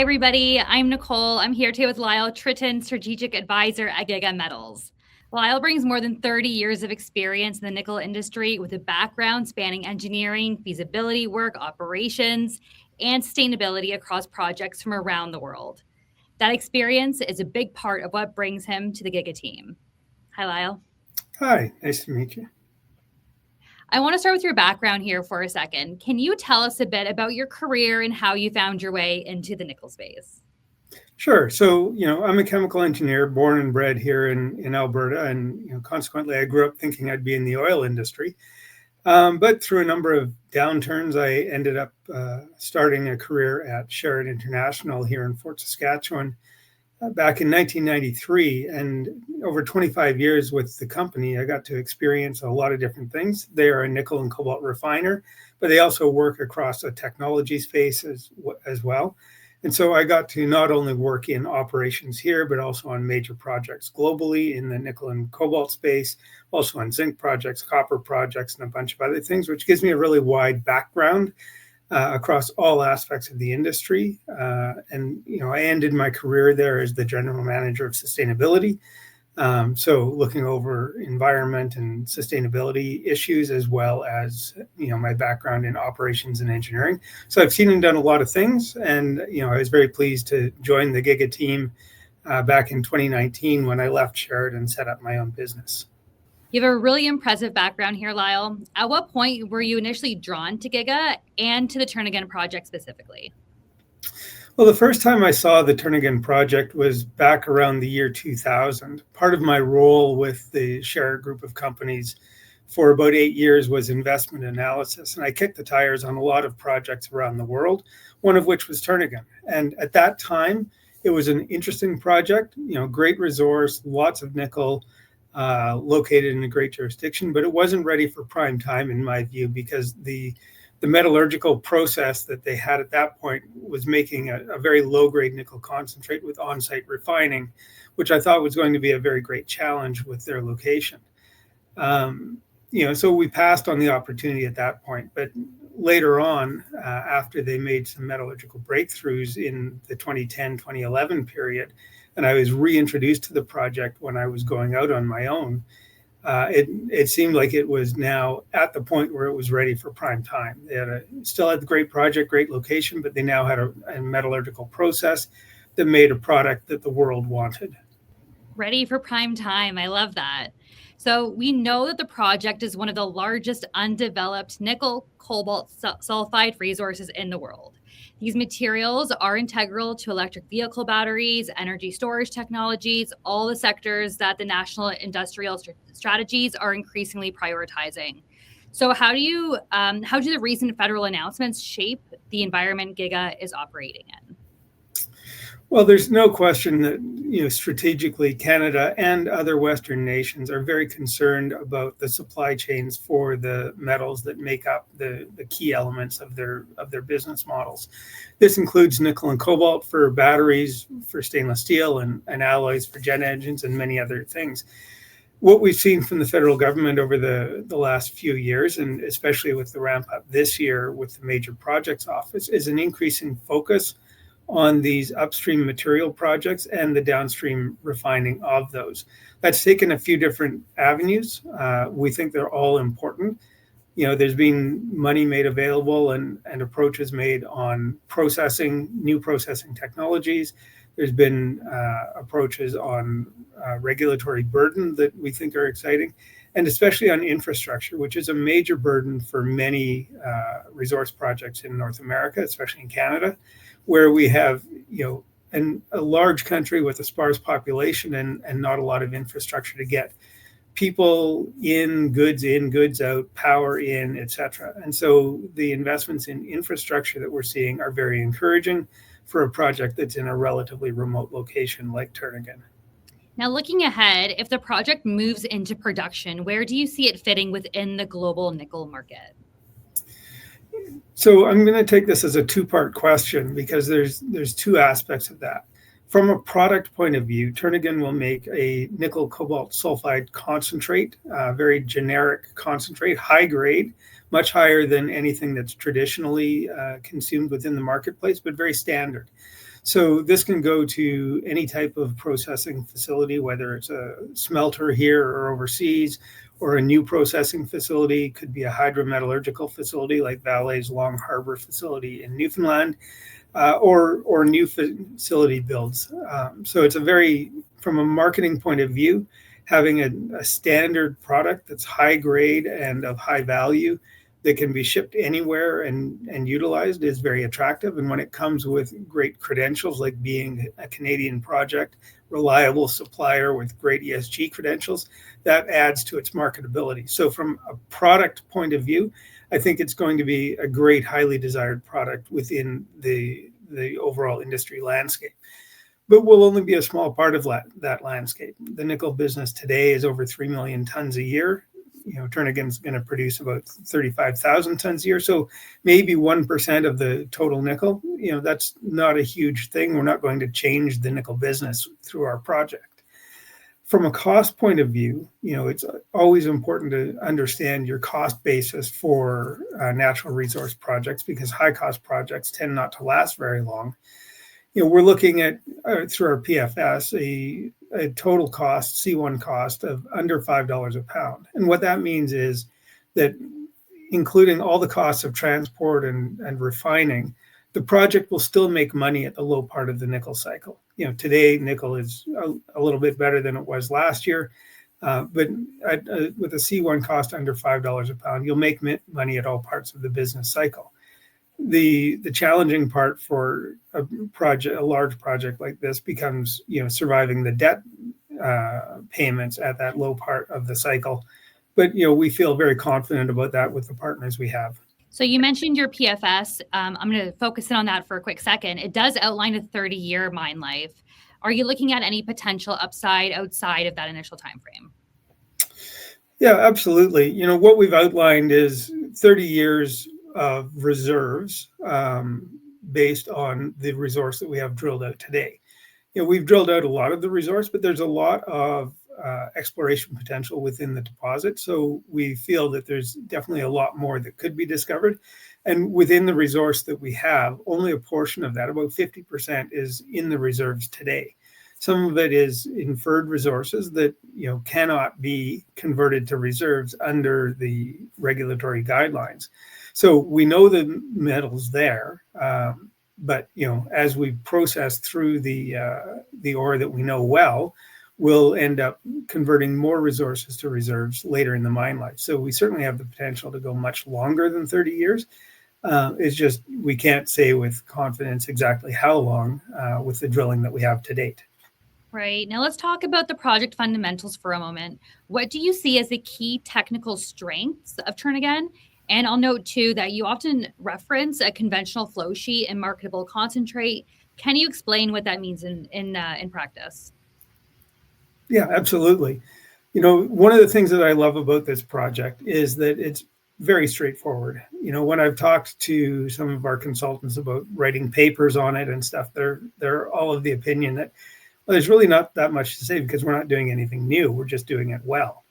Hi, everybody. I'm Nicole. I'm here today with Lyle Trytten, Strategic Advisor at Giga Metals. Lyle brings more than 30 years of experience in the nickel industry with a background spanning engineering, feasibility work, operations, and sustainability across projects from around the world. That experience is a big part of what brings him to the Giga team. Hi, Lyle. Hi, nice to meet you. I want to start with your background here for a second. Can you tell us a bit about your career and how you found your way into the nickel space? Sure. So, I'm a chemical engineer, born and bred here in Alberta, and consequently, I grew up thinking I'd be in the oil industry. But through a number of downturns, I ended up starting a career at Sherritt International here in Fort Saskatchewan back in 1993. And over 25 years with the company, I got to experience a lot of different things. They are a nickel and cobalt refiner, but they also work across a technology space as well. And so I got to not only work in operations here, but also on major projects globally in the nickel and cobalt space, also on zinc projects, copper projects, and a bunch of other things, which gives me a really wide background across all aspects of the industry. I ended my career there as the general manager of sustainability. So looking over environment and sustainability issues, as well as, my background in operations and engineering. So I've seen and done a lot of things. And, I was very pleased to join the Giga team back in 2019 when I left Sherritt and set up my own business. You have a really impressive background here, Lyle. At what point were you initially drawn to Giga and to the Turnagain Project specifically? Well, the first time I saw the Turnagain Project was back around the year 2000. Part of my role with the Sherritt group of companies for about 8 years was investment analysis. And I kicked the tires on a lot of projects around the world, one of which was Turnagain. And at that time, it was an interesting project, great resource, lots of nickel, located in a great jurisdiction, but it wasn't ready for prime time in my view, because the metallurgical process that they had at that point was making a very low-grade nickel concentrate with on-site refining, which I thought was going to be a very great challenge with their location. So we passed on the opportunity at that point. But later on, after they made some metallurgical breakthroughs in the 2010-2011 period, and I was reintroduced to the project when I was going out on my own, it seemed like it was now at the point where it was ready for prime time. They still had the great project, great location, but they now had a metallurgical process that made a product that the world wanted. Ready for prime time. I love that. So we know that the project is one of the largest undeveloped nickel cobalt sulfide resources in the world. These materials are integral to electric vehicle batteries, energy storage technologies, all the sectors that the national industrial strategies are increasingly prioritizing. So how do the recent federal announcements shape the environment Giga is operating in? Well, there's no question that, strategically, Canada and other Western nations are very concerned about the supply chains for the metals that make up the key elements of their business models. This includes nickel and cobalt for batteries, for stainless steel, and alloys for jet engines, and many other things. What we've seen from the federal government over the last few years, and especially with the ramp up this year with the Major Projects Office, is an increasing focus on these upstream material projects and the downstream refining of those. That's taken a few different avenues. We think they're all important. There's been money made available and approaches made on new processing technologies. There's been approaches on regulatory burden that we think are exciting, and especially on infrastructure, which is a major burden for many resource projects in North America, especially in Canada, where we have, a large country with a sparse population and not a lot of infrastructure to get people in, goods out, power in, etc. And so the investments in infrastructure that we're seeing are very encouraging for a project that's in a relatively remote location like Turnagain. Now, looking ahead, if the project moves into production, where do you see it fitting within the global nickel market? So I'm going to take this as a two-part question, because there's two aspects of that. From a product point of view, Turnagain will make a nickel cobalt sulfide concentrate, very generic concentrate, high grade, much higher than anything that's traditionally consumed within the marketplace, but very standard. So this can go to any type of processing facility, whether it's a smelter here or overseas, or a new processing facility. It could be a hydrometallurgical facility like Vale's Long Harbor facility in Newfoundland, or new facility builds. So it's from a marketing point of view, having a standard product that's high grade and of high value that can be shipped anywhere and utilized is very attractive. And when it comes with great credentials, like being a Canadian project, reliable supplier with great ESG credentials, that adds to its marketability. So from a product point of view, I think it's going to be a great, highly desired product within the overall industry landscape. But we'll only be a small part of that landscape. The nickel business today is over 3 million tons a year. Turnagain's going to produce about 35,000 tons a year. So maybe 1% of the total nickel, that's not a huge thing. We're not going to change the nickel business through our project. From a cost point of view, it's always important to understand your cost basis for natural resource projects, because high cost projects tend not to last very long. We're looking at, through our PFS, a total cost, C1 cost of under $5 a pound. And what that means is that, including all the costs of transport and refining, the project will still make money at the low part of the nickel cycle. Today, nickel is a little bit better than it was last year, but with a C1 cost under $5 a pound, you'll make money at all parts of the business cycle. The challenging part for a large project like this becomes, surviving the debt payments at that low part of the cycle. But, we feel very confident about that with the partners we have. So you mentioned your PFS. I'm going to focus in on that for a quick second. It does outline a 30-year mine life. Are you looking at any potential upside outside of that initial time frame? Yeah, absolutely. What we've outlined is 30 years of reserves based on the resource that we have drilled out today. We've drilled out a lot of the resource, but there's a lot of exploration potential within the deposit. So we feel that there's definitely a lot more that could be discovered. And within the resource that we have, only a portion of that, about 50%, is in the reserves today. Some of it is inferred resources that cannot be converted to reserves under the regulatory guidelines. So we know the metal's there, but as we process through the ore that we know well, we'll end up converting more resources to reserves later in the mine life. So we certainly have the potential to go much longer than 30 years. It's just we can't say with confidence exactly how long with the drilling that we have to date. Right. Now let's talk about the project fundamentals for a moment. What do you see as the key technical strengths of Turnagain? And I'll note too that you often reference a conventional flow sheet and marketable concentrate. Can you explain what that means in practice? Yeah, absolutely. One of the things that I love about this project is that it's very straightforward. When I've talked to some of our consultants about writing papers on it and stuff, they're all of the opinion that there's really not that much to say because we're not doing anything new. We're just doing it well.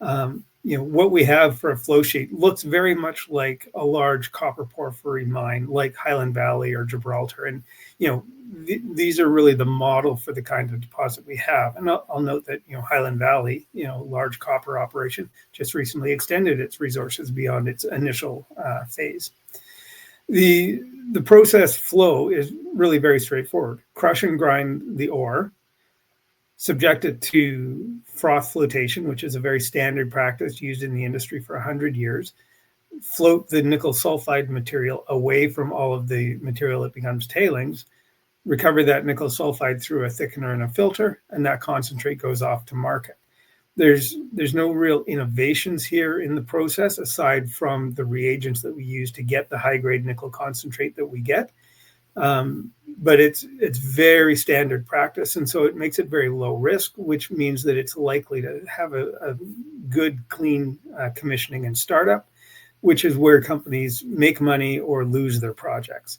What we have for a flow sheet looks very much like a large copper porphyry mine like Highland Valley or Gibraltar. And, these are really the model for the kind of deposit we have. And I'll note that, Highland Valley, large copper operation, just recently extended its resources beyond its initial phase. The process flow is really very straightforward. Crush and grind the ore, subject it to froth flotation, which is a very standard practice used in the industry for 100 years, float the nickel sulfide material away from all of the material that becomes tailings, recover that nickel sulfide through a thickener and a filter, and that concentrate goes off to market. There's no real innovations here in the process aside from the reagents that we use to get the high-grade nickel concentrate that we get. But it's very standard practice, and so it makes it very low risk, which means that it's likely to have a good, clean commissioning and startup, which is where companies make money or lose their projects.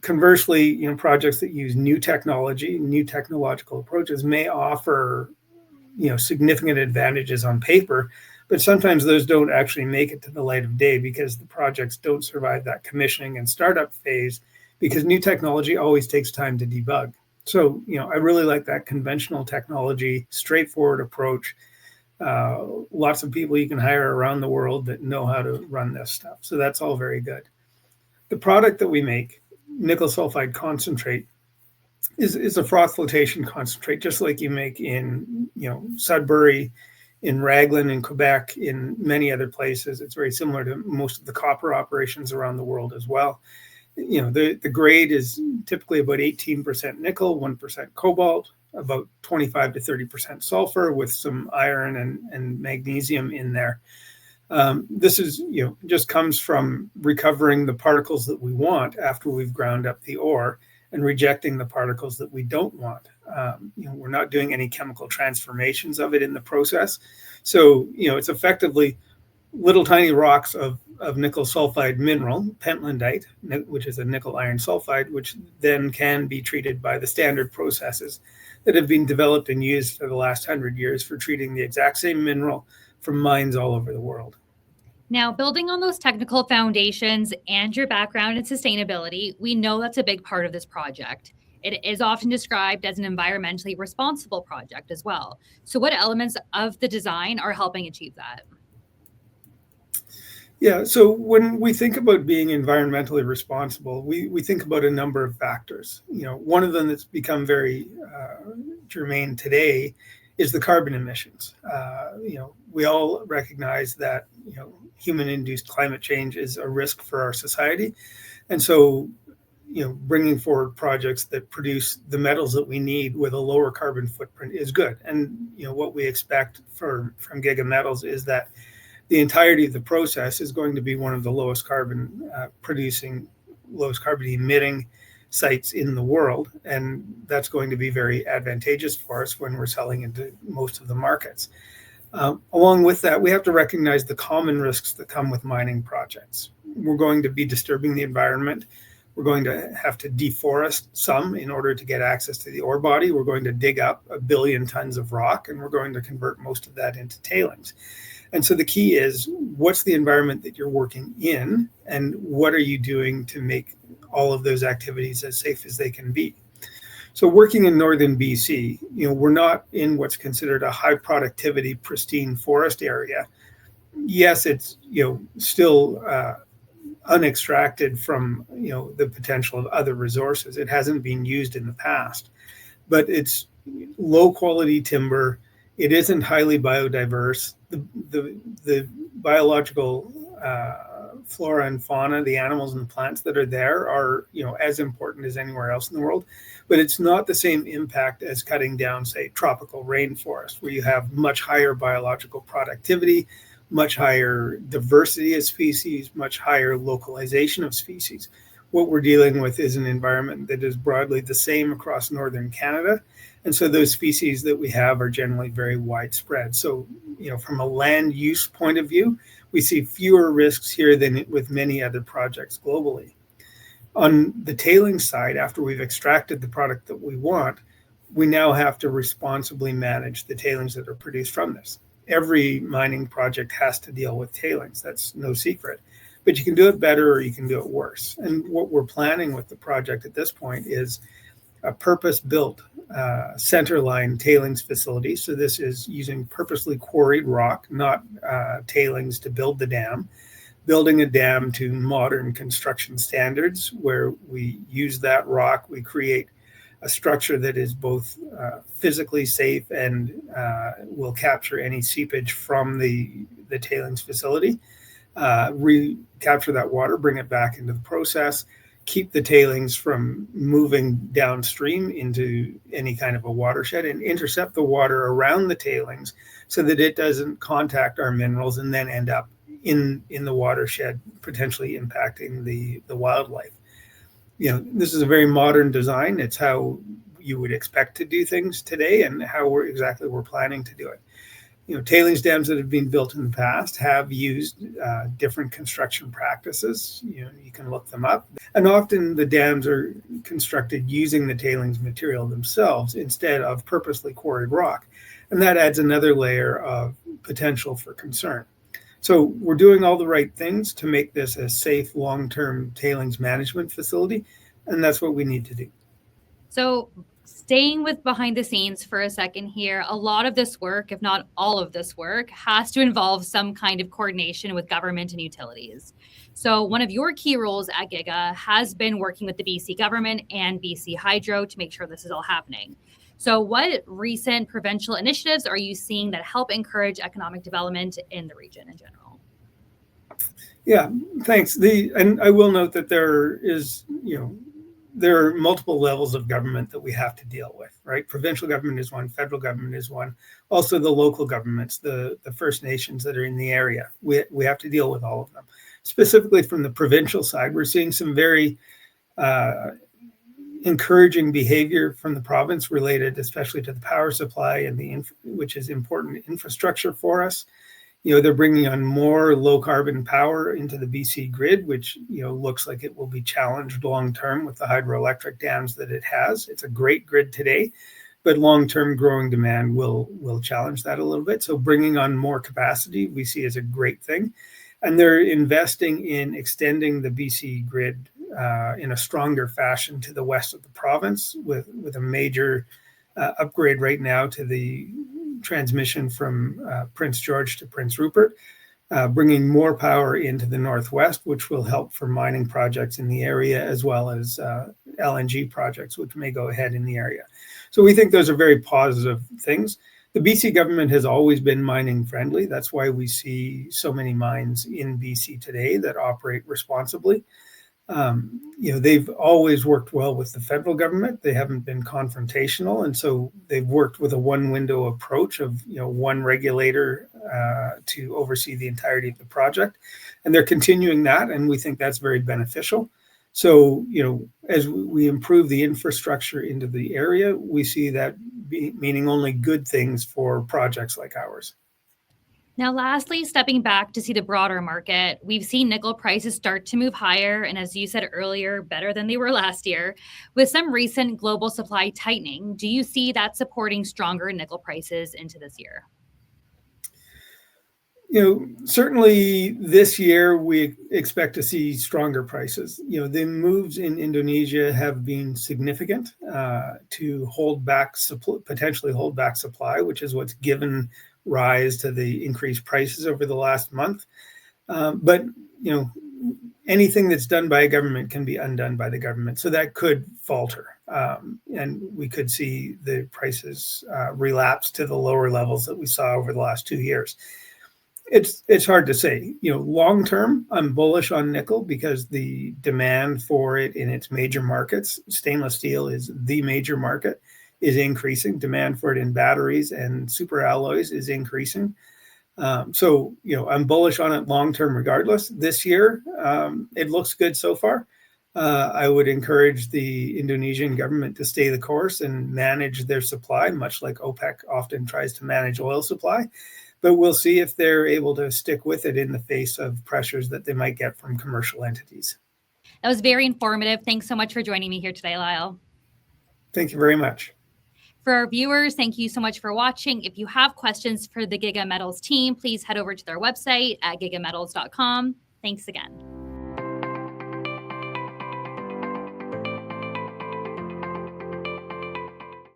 Conversely, projects that use new technology, new technological approaches may offer, significant advantages on paper, but sometimes those don't actually make it to the light of day because the projects don't survive that commissioning and startup phase because new technology always takes time to debug. So, I really like that conventional technology, straightforward approach. Lots of people you can hire around the world that know how to run this stuff. So that's all very good. The product that we make, nickel sulfide concentrate, is a froth flotation concentrate, just like you make in Sudbury, in Raglan, in Quebec, in many other places. It's very similar to most of the copper operations around the world as well. The grade is typically about 18% nickel, 1% cobalt, about 25 to 30% sulfur with some iron and magnesium in there. This is, just comes from recovering the particles that we want after we've ground up the ore and rejecting the particles that we don't want. We're not doing any chemical transformations of it in the process. So, it's effectively little tiny rocks of nickel sulfide mineral, pentlandite, which is a nickel iron sulfide, which then can be treated by the standard processes that have been developed and used for the last 100 years for treating the exact same mineral from mines all over the world. Now, building on those technical foundations and your background in sustainability, we know that's a big part of this project. It is often described as an environmentally responsible project as well. So what elements of the design are helping achieve that? Yeah, so when we think about being environmentally responsible, we think about a number of factors. One of them that's become very germane today is the carbon emissions. We all recognize that human-induced climate change is a risk for our society, and so bringing forward projects that produce the metals that we need with a lower carbon footprint is good. And what we expect from Giga Metals is that the entirety of the process is going to be one of the lowest carbon lowest carbon emitting sites in the world. And that's going to be very advantageous for us when we're selling into most of the markets. Along with that, we have to recognize the common risks that come with mining projects. We're going to be disturbing the environment. We're going to have to deforest some in order to get access to the ore body. We're going to dig up 1 billion tons of rock, and we're going to convert most of that into tailings. And so the key is, what's the environment that you're working in, and what are you doing to make all of those activities as safe as they can be? So working in northern BC, we're not in what's considered a high productivity, pristine forest area. Yes, it's still unextracted from the potential of other resources. It hasn't been used in the past, but it's low quality timber. It isn't highly biodiverse. The biological flora and fauna, the animals and the plants that are there are as important as anywhere else in the world, but it's not the same impact as cutting down, say, tropical rainforest, where you have much higher biological productivity, much higher diversity of species, much higher localization of species. What we're dealing with is an environment that is broadly the same across northern Canada. And so those species that we have are generally very widespread. So, from a land use point of view, we see fewer risks here than with many other projects globally. On the tailings side, after we've extracted the product that we want, we now have to responsibly manage the tailings that are produced from this. Every mining project has to deal with tailings. That's no secret. But you can do it better or you can do it worse. And what we're planning with the project at this point is a purpose-built centerline tailings facility. So this is using purposely quarried rock, not tailings to build the dam. Building a dam to modern construction standards, where we use that rock, we create a structure that is both physically safe and will capture any seepage from the tailings facility, recapture that water, bring it back into the process, keep the tailings from moving downstream into any kind of a watershed, and intercept the water around the tailings so that it doesn't contact our minerals and then end up in the watershed, potentially impacting the wildlife. This is a very modern design. It's how you would expect to do things today and how we're planning to do it. Tailings dams that have been built in the past have used different construction practices. You can look them up. And often the dams are constructed using the tailings material themselves instead of purposely quarried rock. And that adds another layer of potential for concern. So we're doing all the right things to make this a safe long-term tailings management facility, And that's what we need to do. So, staying with behind the scenes for a second here, a lot of this work, if not all of this work, has to involve some kind of coordination with government and utilities. So, one of your key roles at Giga has been working with the BC government and BC Hydro to make sure this is all happening. So, what recent provincial initiatives are you seeing that help encourage economic development in the region in general? Yeah, thanks. And I will note that there are multiple levels of government that we have to deal with, right? Provincial government is one, federal government is one, also the local governments, the First Nations that are in the area. We have to deal with all of them. Specifically from the provincial side, we're seeing some very encouraging behavior from the province related especially to the power supply and which is important infrastructure for us. They're bringing on more low carbon power into the BC grid, which, looks like it will be challenged long term with the hydroelectric dams that it has. It's a great grid today, but long term growing demand will challenge that a little bit. So bringing on more capacity we see as a great thing. And they're investing in extending the BC grid in a stronger fashion to the west of the province with a major upgrade right now to the transmission from Prince George to Prince Rupert, bringing more power into the northwest, which will help for mining projects in the area as well as LNG projects, which may go ahead in the area. So we think those are very positive things. The BC government has always been mining friendly. That's why we see so many mines in BC today that operate responsibly. They've always worked well with the federal government. They haven't been confrontational. And so they've worked with a one window approach of, one regulator to oversee the entirety of the project. And they're continuing that. And we think that's very beneficial. So, as we improve the infrastructure into the area, we see that meaning only good things for projects like ours. Now, lastly, stepping back to see the broader market, we've seen nickel prices start to move higher, and as you said earlier, better than they were last year. With some recent global supply tightening, do you see that supporting stronger nickel prices into this year? Certainly this year we expect to see stronger prices. The moves in Indonesia have been significant to potentially hold back supply, which is what's given rise to the increased prices over the last month. But anything that's done by a government can be undone by the government, so that could falter, and we could see the prices relapse to the lower levels that we saw over the last 2 years. It's hard to say. Long term, I'm bullish on nickel because the demand for it in its major markets, stainless steel is the major market, is increasing. Demand for it in batteries and super alloys is increasing. So I'm bullish on it long term regardless. This year, it looks good so far. I would encourage the Indonesian government to stay the course and manage their supply, much like OPEC often tries to manage oil supply. But we'll see if they're able to stick with it in the face of pressures that they might get from commercial entities. That was very informative. Thanks so much for joining me here today, Lyle. Thank you very much. For our viewers, thank you so much for watching. If you have questions for the Giga Metals team, please head over to their website at gigametals.com. Thanks again.